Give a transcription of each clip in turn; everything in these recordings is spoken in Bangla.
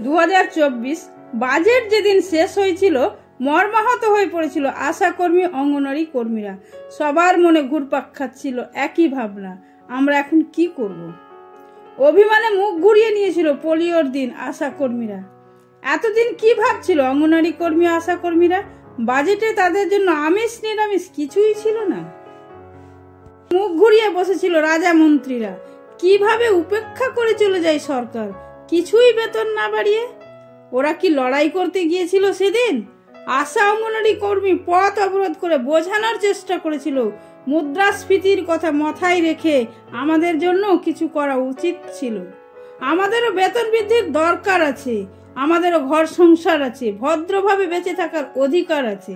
2024 বাজেট যেদিন শেষ হয়েছিল মর্মাহত হয়ে পড়েছিল আশাকর্মী অঙ্গনওয়াড়ি কর্মীরা। সবার মনে ঘুরপাক খাচ্ছিল একই ভাবনা, আমরা এখন কি করব। অভিমানে মুখ ঘুরিয়ে নিয়েছিল পোলিওর দিন আশাকর্মীরা। এতদিন কি ভাবছিল অঙ্গনওয়াড়ি কর্মী আশাকর্মীরা? বাজেটে তাদের জন্য আমিষ নিরামিষ কিছুই ছিল না। মুখ ঘুরিয়ে বসেছিল রাজা মন্ত্রীরা। কিভাবে উপেক্ষা করে চলে যায় সরকার কিছুই বেতন না বাড়িয়ে। ওরা কি লড়াই করতে গিয়েছিল সেদিন? আশা অঙ্গনওয়াড়ি কর্মী পথ অবরোধ করে বোঝানোর চেষ্টা করেছিল মুদ্রাস্ফীতির কথা মাথায় রেখে আমাদের জন্য কিছু করা উচিত ছিল। আমাদেরও বেতন বৃদ্ধির দরকার আছে, আমাদেরও ঘর সংসার আছে, ভদ্রভাবে বেঁচে থাকার অধিকার আছে।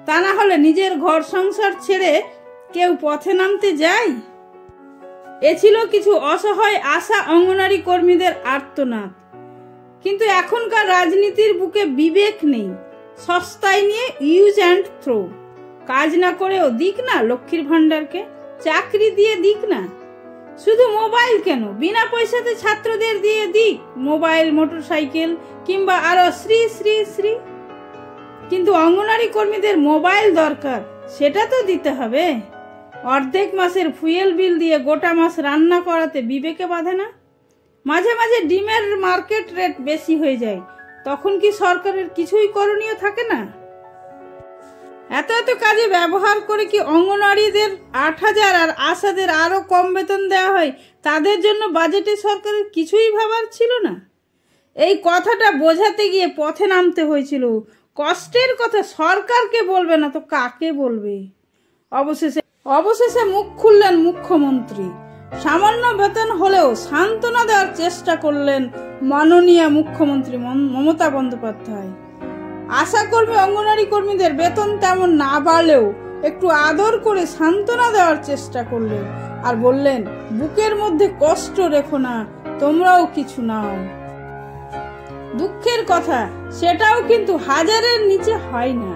তা না হলে নিজের ঘর সংসার ছেড়ে কেউ পথে নামতে যায়? এ ছিল কিছু অসহায় আশা অঙ্গনওয়াড়ি কর্মীদের আর্তনাদ। কিন্তু এখনকার রাজনীতির বুকে বিবেক নেই। সস্তায় নিয়ে ইউজ অ্যান্ড থ্রো। কাজ না করেও দিক না লক্ষ্মীর ভান্ডারকে, চাকরি দিয়ে দিক না। শুধু মোবাইল কেন, বিনা পয়সাতে ছাত্রদের দিয়ে দিক মোবাইল, মোটরসাইকেল কিংবা আরো শ্রী শ্রী শ্রী। কিন্তু অঙ্গনওয়াড়ি কর্মীদের মোবাইল দরকার, সেটা তো দিতে হবে। অর্ধেক মাসের ফুয়েল বিল দিয়ে গোটা মাস রান্না করাতে বিবেকে বাঁধে না? মাঝে মাঝে ডিমের মার্কেট রেট বেশি হয়ে যায়, তখন কি সরকারের কিছুই করণীয় থাকে না? এত এত কাজে ব্যবহার করে কি অঙ্গনওয়াড়িদের 8,000 আর আশাদের আরো কম বেতন দেওয়া হয়? তাদের জন্য বাজেটে সরকারের কিছুই ভাবার ছিল না। এই কথাটা বোঝাতে গিয়ে পথে নামতে হয়েছিল। কষ্টের কথা সরকারকে বলবে না তো কাকে বলবে? অবশেষে মুখ খুললেন মুখ্যমন্ত্রী। সামান্য বেতন হলেও সান্ত্বনা দেওয়ার চেষ্টা করলেন মাননীয় মুখ্যমন্ত্রী মমতা বন্দ্যোপাধ্যায়। আশাকর্মী অঙ্গনওয়াড়ি কর্মীদের বেতন তেমন না বাড়লেও একটু আদর করে সান্ত্বনা দেওয়ার চেষ্টা করলেন আর বললেন, বুকের মধ্যে কষ্ট রেখো না, তোমরাও কিছু নাও। দুঃখের কথা, সেটাও কিন্তু 1000-এর নিচে হয় না।